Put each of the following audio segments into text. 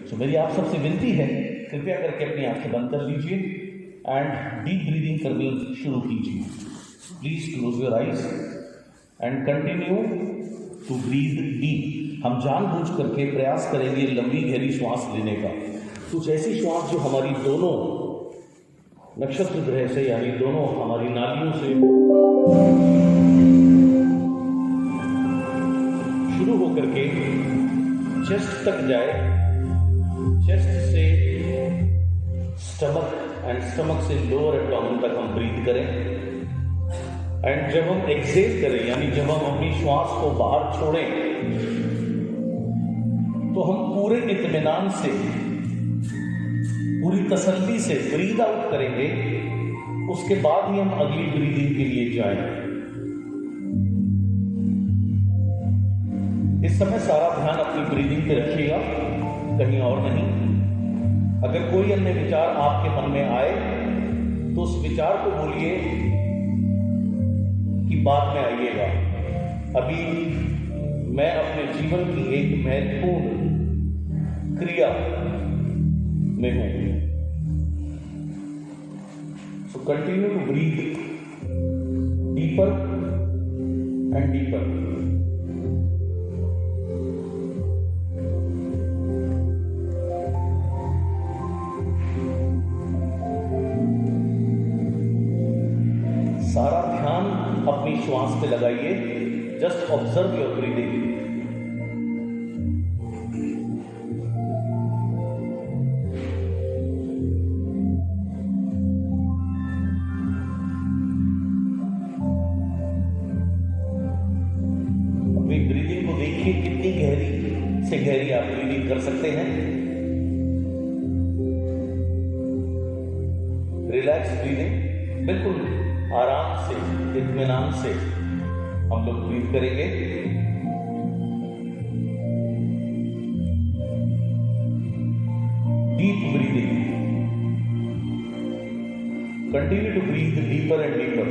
सो मेरी आप सबसे विनती है, कृपया करके अपनी आंखें बंद कर लीजिए एंड डीप ब्रीदिंग करनी शुरू कीजिए। Please close your eyes and continue to breathe deep. हम जानबूझ करके प्रयास करेंगे लंबी गहरी श्वास लेने का। कुछ ऐसी श्वास जो हमारी दोनों नक्षत्र ग्रह से, यानी दोनों हमारी नालियों से शुरू होकर के चेस्ट तक जाए, चेस्ट से स्टमक एंड स्टमक से लोअर एब्डोमेन तक हम ब्रीथ करें। एंड जब हम एक्सेल करें, यानी जब हम अपनी श्वास को बाहर छोड़ें, तो हम पूरे इत्मीनान से, पूरी तसल्ली से ब्रीद आउट करेंगे। उसके बाद ही हम अगली ब्रीदिंग के लिए जाएं। इस समय सारा ध्यान अपनी ब्रीदिंग पे रखिएगा, कहीं और नहीं। अगर कोई अन्य विचार आपके मन में आए तो उस विचार को बोलिए कि बाद में आइएगा, अभी मैं अपने जीवन की एक महत्वपूर्ण क्रिया में हूं। So continue to breathe deeper and deeper. सारा ध्यान अपनी श्वास पे लगाइए। Just observe your breathing. अपनी ब्रीदिंग को देखिए, कितनी गहरी से गहरी आप ब्रीदिंग कर सकते हैं। रिलैक्स ब्रीदिंग, बिल्कुल आराम से, इत्मीनान से हम लोग ब्रीथ करेंगे। Deep breathing, continue to breathe deeper and deeper.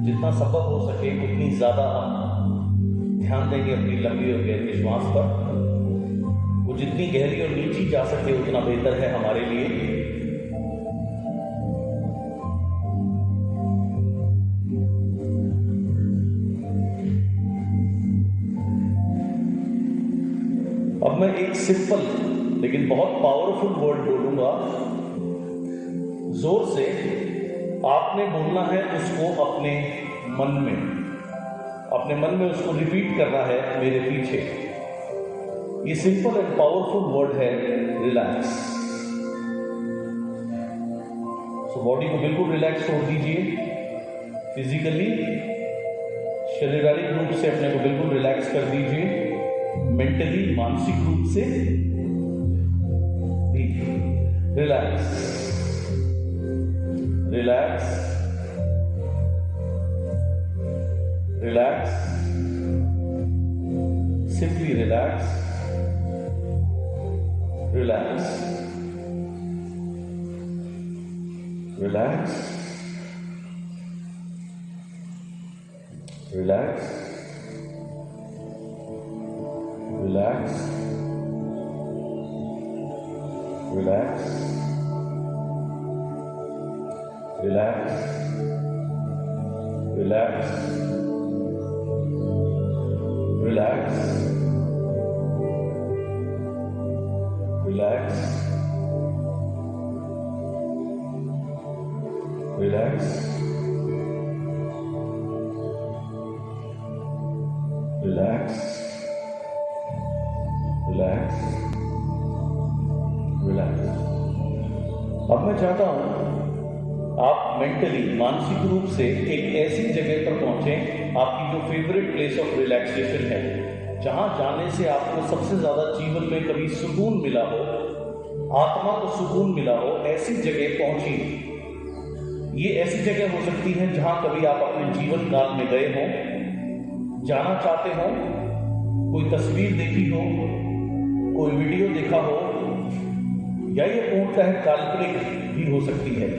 जितना संभव हो सके उतनी ज्यादा हम ध्यान देंगे अपनी लंबी और गहरी श्वास पर। वो जितनी गहरी और नीची जा सके उतना बेहतर है हमारे लिए। अब मैं एक सिंपल लेकिन बहुत पावरफुल वर्ड बोलूंगा, जोर से आपने बोलना है उसको अपने मन में उसको रिपीट करना है मेरे पीछे। ये सिंपल एंड पावरफुल वर्ड है रिलैक्स। सो बॉडी को बिल्कुल रिलैक्स छोड़ दीजिए। फिजिकली, शारीरिक रूप से अपने को बिल्कुल रिलैक्स कर दीजिए। मेंटली, मानसिक रूप से भी relax, relax, relax, simply relax, relax, relax, relax, relax, relax, relax, relax, relax, relax, relax, relax, relax, relax. अब मैं चाहता हूं आप मेंटली, मानसिक रूप से एक ऐसी जगह पर पहुंचें, आपकी जो फेवरेट प्लेस ऑफ रिलैक्सेशन है, जहां जाने से आपको सबसे ज्यादा जीवन में कभी सुकून मिला हो, आत्मा को सुकून मिला हो, ऐसी जगह पहुंचिए। ये ऐसी जगह हो सकती है जहां कभी आप अपने जीवन काल में गए हों, जाना चाहते हो, कोई तस्वीर देखी हो, कोई वीडियो देखा हो, या ये पूर्णतः काल्पनिक भी हो सकती है।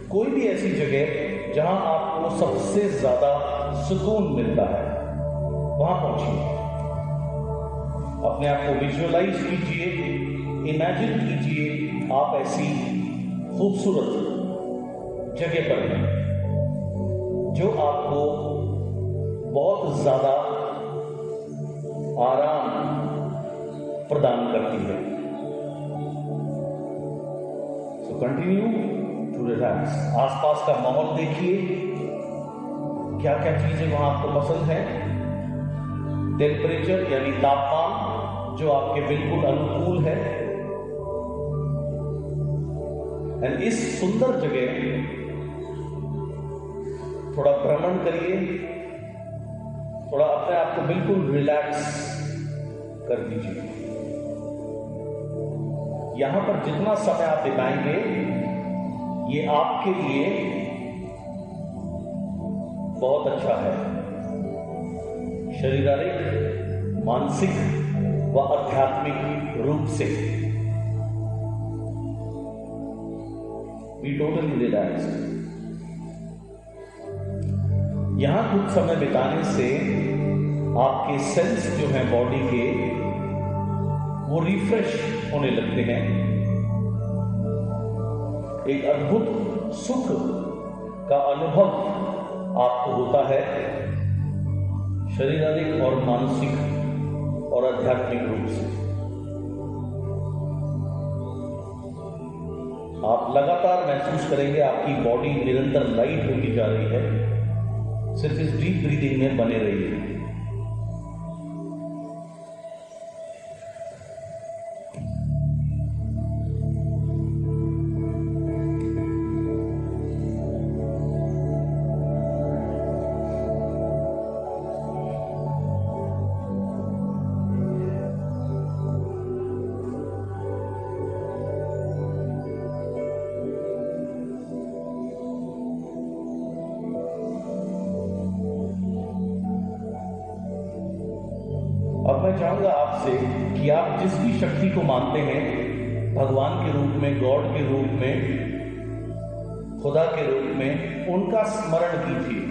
कोई भी ऐसी जगह जहां आपको सबसे ज्यादा सुकून मिलता है, वहां पहुंचिए। अपने आप को विजुअलाइज कीजिए इमेजिन कीजिए आप ऐसी खूबसूरत जगह पर हैं जो आपको बहुत ज़्यादा आराम प्रदान करती है। So continue to relax. आसपास का माहौल देखिए, क्या क्या चीजें वहां आपको पसंद है। टेम्परेचर यानी तापमान जो आपके बिल्कुल अनुकूल है। एंड इस सुंदर जगह थोड़ा भ्रमण करिए, थोड़ा अपने आप को बिल्कुल रिलैक्स कर दीजिए। यहां पर जितना समय आप बिताएंगे ये आपके लिए बहुत अच्छा है, शारीरिक, मानसिक व आध्यात्मिक रूप से। Be totally relaxed. यहां कुछ समय बिताने से आपके सेल्स जो हैं बॉडी के वो रिफ्रेश होने लगते हैं। एक अद्भुत सुख का अनुभव आपको होता है, शारीरिक और मानसिक और आध्यात्मिक रूप से। आप लगातार महसूस करेंगे आपकी बॉडी निरंतर लाइट होती जा रही है। सिर्फ इस डीप ब्रीदिंग में बने रहिए। अब मैं चाहूंगा आपसे कि आप जिस भी शक्ति को मानते हैं, भगवान के रूप में, गॉड के रूप में, खुदा के रूप में, उनका स्मरण कीजिए।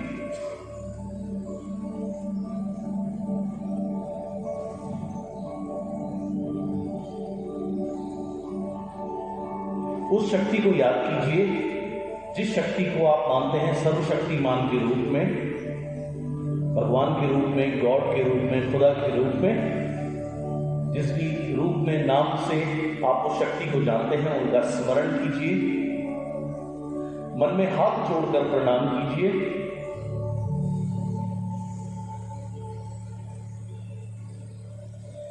उस शक्ति को याद कीजिए जिस शक्ति को आप मानते हैं सर्वशक्तिमान के रूप में, भगवान के रूप में, गॉड के रूप में, खुदा के रूप में। जिस भी रूप में, नाम से आप उस शक्ति को जानते हैं, उनका स्मरण कीजिए। मन में हाथ जोड़कर प्रणाम कीजिए।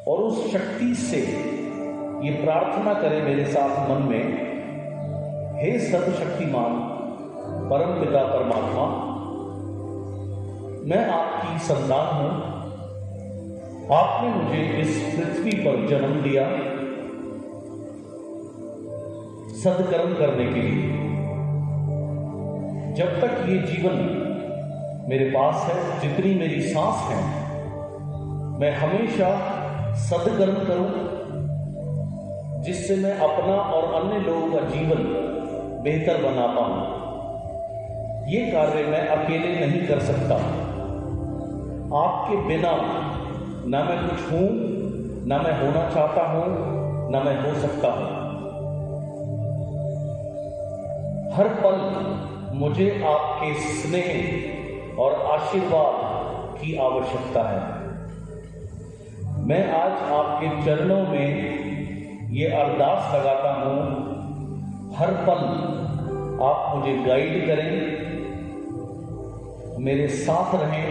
और उस शक्ति से ये प्रार्थना करें मेरे साथ मन में, हे सर्वशक्तिमान परम पिता परमात्मा, मैं आपकी संतान हूं। आपने मुझे इस पृथ्वी पर जन्म दिया सद्कर्म करने के लिए। जब तक ये जीवन मेरे पास है, जितनी मेरी सांस है, मैं हमेशा सद्कर्म करूं, जिससे मैं अपना और अन्य लोगों का जीवन बेहतर बना पाऊं। ये कार्य मैं अकेले नहीं कर सकता। आपके बिना ना मैं कुछ हूं, ना मैं होना चाहता हूं, ना मैं हो सकता हूं। हर पल मुझे आपके स्नेह और आशीर्वाद की आवश्यकता है। मैं आज आपके चरणों में ये अरदास लगाता हूं, हर पल आप मुझे गाइड करें, मेरे साथ रहें,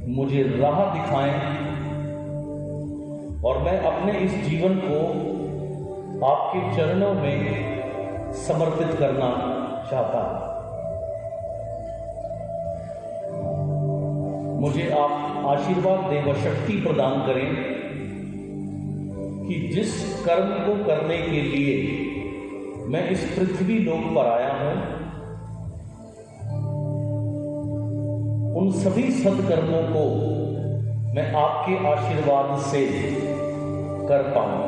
मुझे राह दिखाएं, और मैं अपने इस जीवन को आपके चरणों में समर्पित करना चाहता हूं। मुझे आप आशीर्वाद दें व शक्ति प्रदान करें कि जिस कर्म को करने के लिए मैं इस पृथ्वी लोक पर आया हूं, उन सभी सद्कर्मों को मैं आपके आशीर्वाद से कर पाऊं।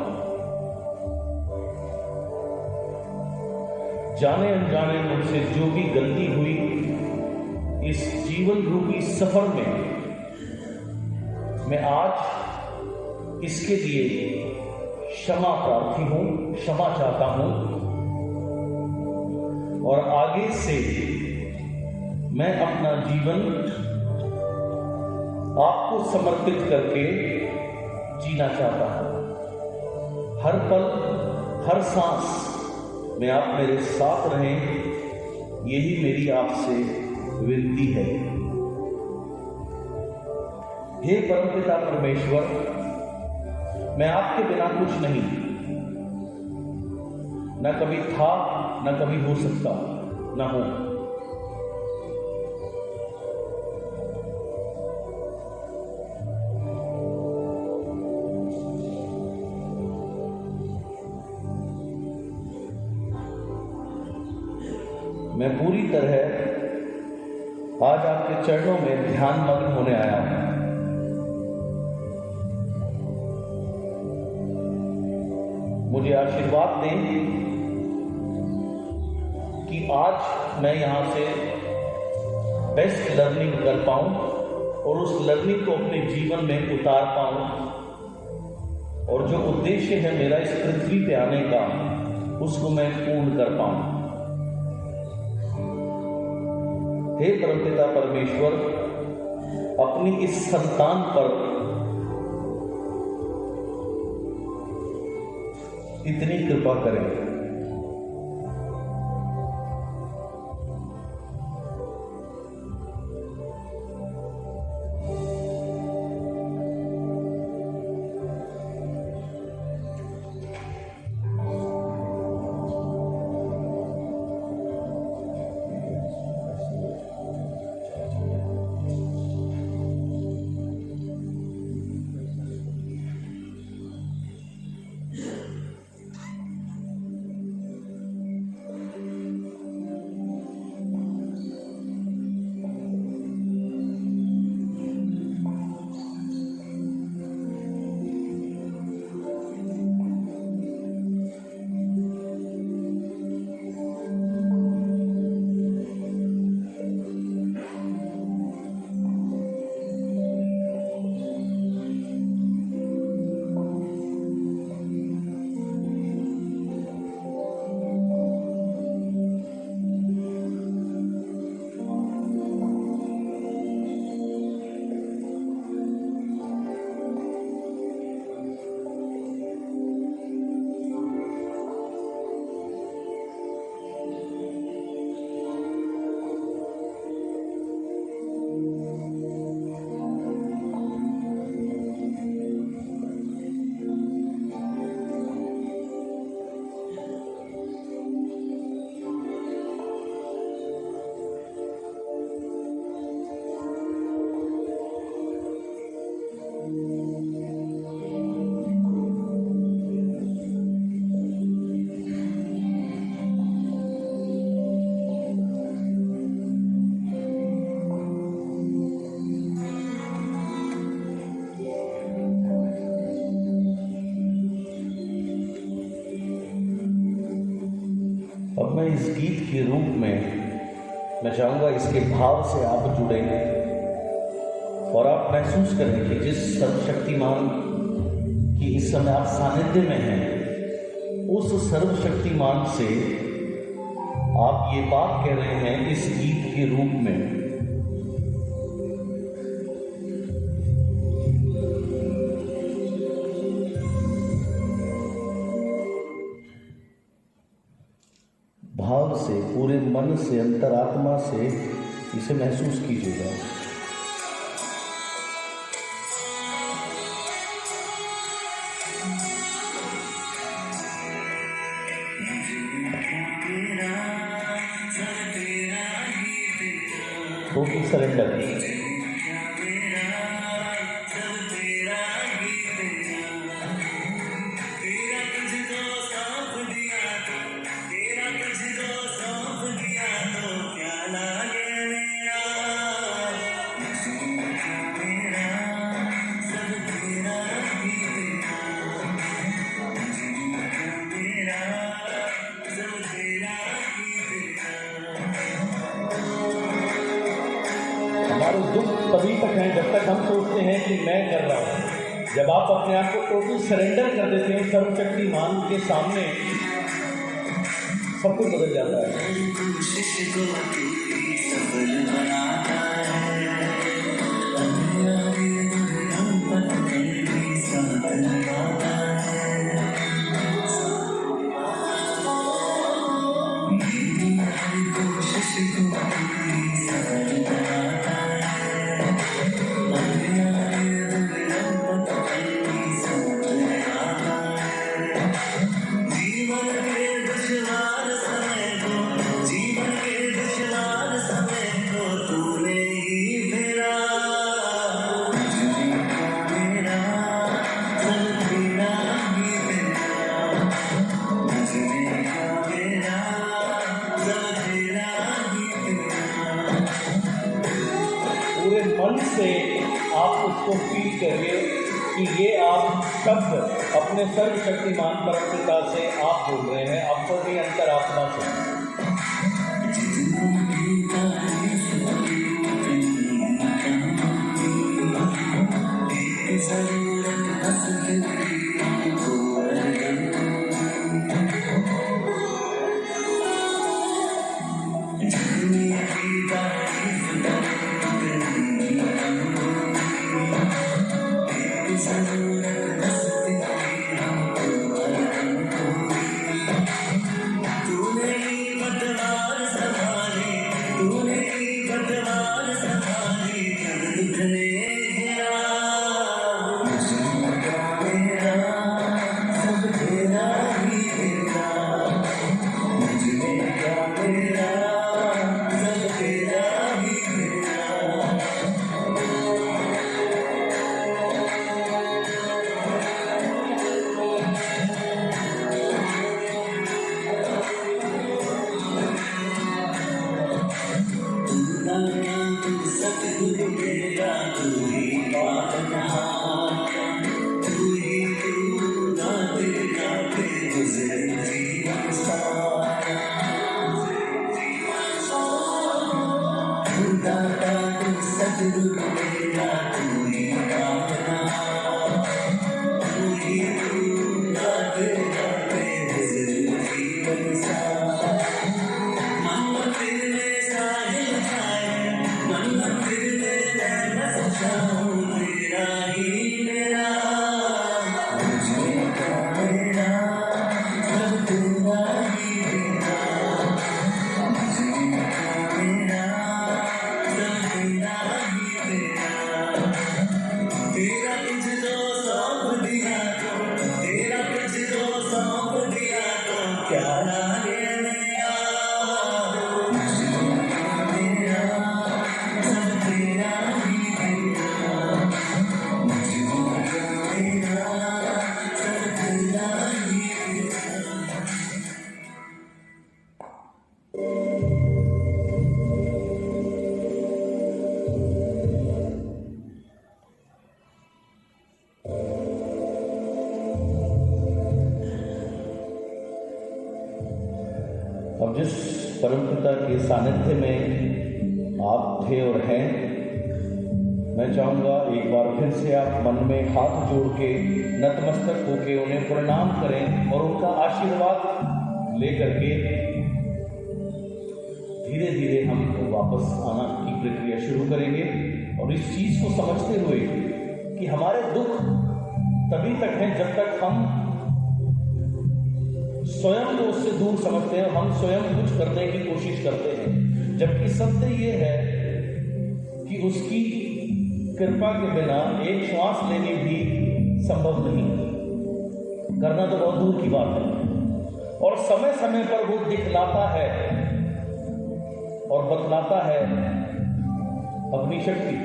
जाने अनजाने मुझसे जो भी गलती हुई इस जीवन रूपी सफर में, मैं आज इसके लिए क्षमा प्रार्थी हूं, क्षमा चाहता हूं और आगे से मैं अपना जीवन आपको समर्पित करके जीना चाहता हूं। हर पल, हर सांस में आप मेरे साथ रहें, यही मेरी आपसे विनती है। हे परमपिता परमेश्वर, मैं आपके बिना कुछ नहीं, न कभी था, न कभी हो सकता, न हूं। मैं पूरी तरह आज आपके चरणों में ध्यान मग्न होने आया हूं। मुझे आशीर्वाद दें कि आज मैं यहां से बेस्ट लर्निंग कर पाऊं और उस लर्निंग को अपने जीवन में उतार पाऊं और जो उद्देश्य है मेरा इस पृथ्वी पे आने का, उसको मैं पूर्ण कर पाऊं। हे परमपिता परमेश्वर, अपनी इस संतान पर इतनी कृपा करें। अब मैं इस गीत के रूप में मैं चाहूँगा इसके भाव से आप जुड़ेंगे और आप महसूस करें कि जिस सर्वशक्तिमान की इस समय आप सानिध्य में हैं, उस सर्वशक्तिमान से आप ये बात कह रहे हैं इस गीत के रूप में। भाव से, पूरे मन से, अंतरात्मा से इसे महसूस कीजिएगा। Total surrender. हमारे दुख तभी तक हैं जब तक हम सोचते हैं कि मैं कर रहा हूं। जब आप अपने आप को टोटल सरेंडर कर देते हैं सर्वशक्तिमान के सामने, सब कुछ बदल जाता है। मन से आप उसको फील करिए कि ये आप शब्द अपने सर्वशक्तिमान परमपिता से आप बोल रहे हैं, अपनी अंतरात्मा से। अब जिस परमपिता के सानिध्य में आप थे और हैं, मैं चाहूँगा एक बार फिर से आप मन में हाथ जोड़ के नतमस्तक होके उन्हें प्रणाम करें और उनका आशीर्वाद लेकर के धीरे धीरे हम वापस आना की प्रक्रिया शुरू करेंगे। और इस चीज़ को समझते हुए कि हमारे दुख तभी तक हैं जब तक हम स्वयं को उससे दूर समझते हैं, हम स्वयं कुछ करने की कोशिश करते हैं। जबकि सत्य ये है कि उसकी कृपा के बिना एक श्वास लेनी भी संभव नहीं, करना तो बहुत दूर की बात है। और समय समय पर वो दिखलाता है और बतलाता है अपनी शक्ति।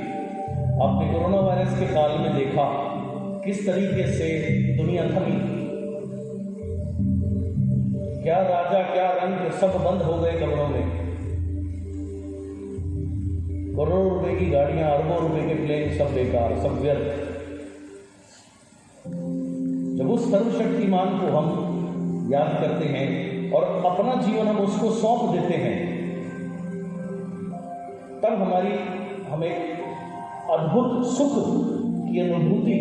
आपने कोरोना वायरस के काल में देखा किस तरीके से दुनिया थमी, क्या राजा क्या रंग सब बंद हो गए कमरों में, करोड़ों रुपए की गाड़ियां, अरबों रुपए के प्लेन, सब बेकार, सब व्यर्थ। जब उस सर्वशक्तिमान को हम याद करते हैं और अपना जीवन हम उसको सौंप देते हैं, तब हमें अद्भुत सुख की अनुभूति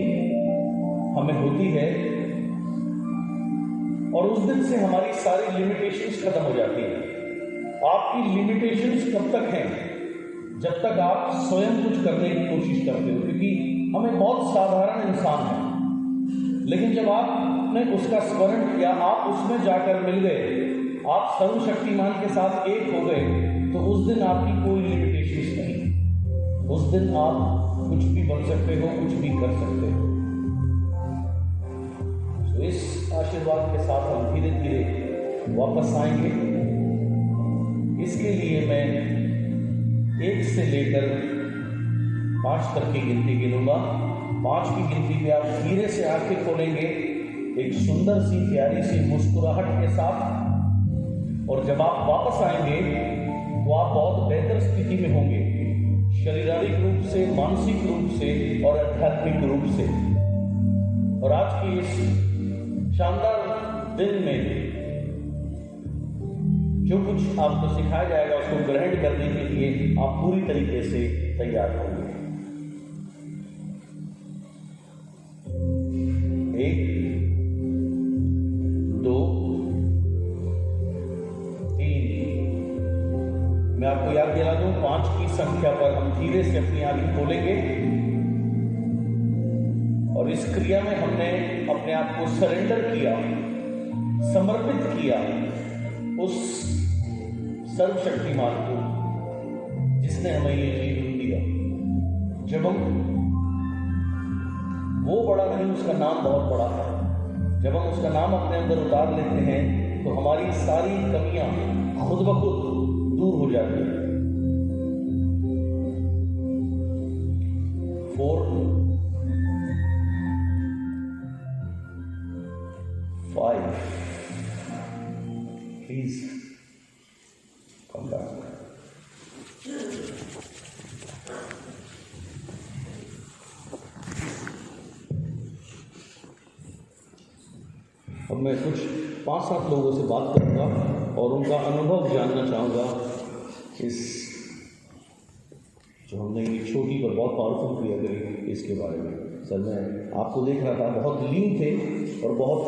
हमें होती है और उस दिन से हमारी सारी लिमिटेशंस खत्म हो जाती हैं। आपकी लिमिटेशंस कब तक हैं? जब तक आप स्वयं कुछ करने की कोशिश करते हो, क्योंकि हमें बहुत साधारण इंसान है, लेकिन जब आपने उसका स्मरण किया, आप उसमें जाकर मिल गए, आप सर्वशक्तिमान के साथ एक हो गए, तो उस दिन आपकी कोई लिमिटेशंस नहीं। उस दिन आप कुछ भी बन सकते हो, कुछ भी कर सकते हो। तो इस आशीर्वाद के साथ हम धीरे धीरे वापस आएंगे। इसके लिए मैं 1 से लेकर 5 तक की गिनती गिनूंगा। 5 की गिनती पे आप धीरे से आंखें खोलेंगे, एक सुंदर सी प्यारी सी मुस्कुराहट के साथ, और जब आप वापस आएंगे तो आप बहुत बेहतर स्थिति में होंगे, शारीरिक रूप से, मानसिक रूप से और आध्यात्मिक रूप से। और आज के इस शानदार दिन में जो कुछ आपको सिखाया जाएगा उसको ग्रहण करने के लिए आप पूरी तरीके से तैयार होंगे। 1, 2, 3। मैं आपको याद दिला दूं, 5 की संख्या पर हम धीरे से अपनी आंखें खोलेंगे और इस क्रिया में हमने अपने आप को सरेंडर किया, समर्पित किया उस सर्वशक्तिमान को जिसने हमें ये जीवन दिया। जब हम, वो बड़ा नहीं, उसका नाम बहुत बड़ा है। जब हम उसका नाम अपने अंदर उतार लेते हैं तो हमारी सारी कमियां खुद ब खुद दूर हो जाती हैं। 4, 5, प्लीज कम बैक। अब मैं कुछ 5-7 लोगों से बात करूंगा और उनका अनुभव जानना चाहूँगा इस जो हमने ये छोटी पर बहुत पावरफुल क्रिया करी इसके बारे में। सर, मैं आपको देख रहा था, बहुत लीन थे और बहुत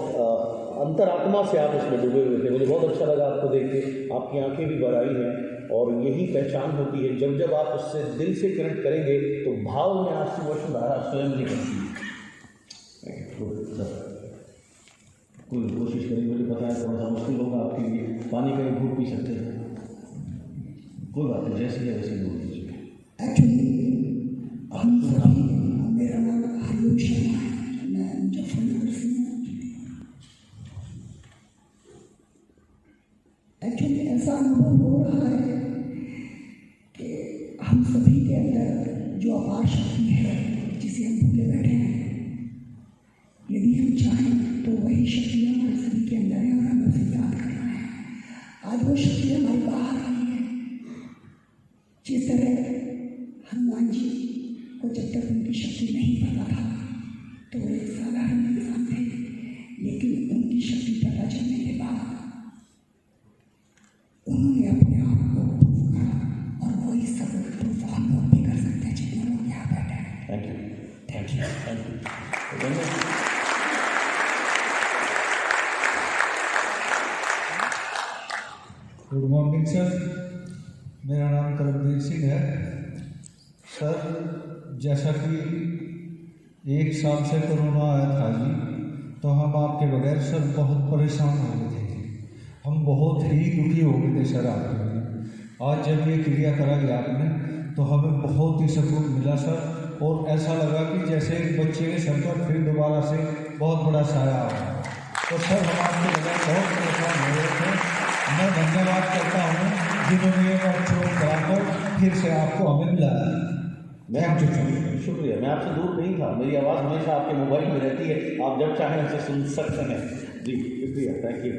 अंतरात्मा से आप इसमें डूबे हुए थे। मुझे बहुत अच्छा लगा आपको देख के। आपकी आंखें भी बराई हैं और यही पहचान होती है। जब जब आप उससे दिल से कनेक्ट करेंगे तो भाव में आपकी वसुधारा स्वयं निकलती है। कोई कोशिश करें, मुझे पता है थोड़ा सा मुश्किल होगा आपके लिए। पानी का एक घूंट पी सकते हैं, कोई बात नहीं, जैसे है वैसे घूट दीजिए। मेरा नाम आयुष शर्मा है, मैं मुजफ्फरनगर से हूँ। एक्चुअली ऐसा अनुभव हो रहा है कि हम सभी के अंदर जो अपार शक्ति है जिसे हम भूले बैठे हैं, यदि हम चाहें तो वही शक्तियाँ हमारे सभी के अंदर है और हमें उसे याद करना है। आज वो शक्ति हमारी बाहर आई है। जिस तरह हनुमान जी को जब तक उनकी शक्ति नहीं पता था तो वो एक साधारण इंसान थे, लेकिन उनकी शक्ति पता चलने के बाद उन्होंने अपने आप को प्रूव करा, और वही सब प्रूफ हम लोग भी कर सकते हैं जितने लोग यहाँ बैठे हैं। Thank you. Good morning sir, मेरा नाम करमवीर सिंह है। सर, जैसा कि 1 साल से कोरोना आया था जी, तो हम आपके बगैर सर बहुत परेशान हो गए थे। हम बहुत ही दुखी हो गए थे सर आपके बगैर। आज जब ये क्रिया करा गया आपने तो हमें बहुत ही सुकून मिला सर, और ऐसा लगा कि जैसे एक बच्चे के सर पर फिर दोबारा से बहुत बड़ा साया आ रहा। तो सर, हम आपके बगैर बहुत परेशान हो रहे थे। मैं धन्यवाद करता हूँ जिन्होंने ये छोड़ कराकर फिर से आपको हमें मिलाया। मैं आपसे शुक्रिया। मैं आपसे दूर नहीं था, मेरी आवाज़ हमेशा आपके मोबाइल में रहती है, आप जब चाहें उसे सुन सकते हैं। जी शुक्रिया, थैंक यू।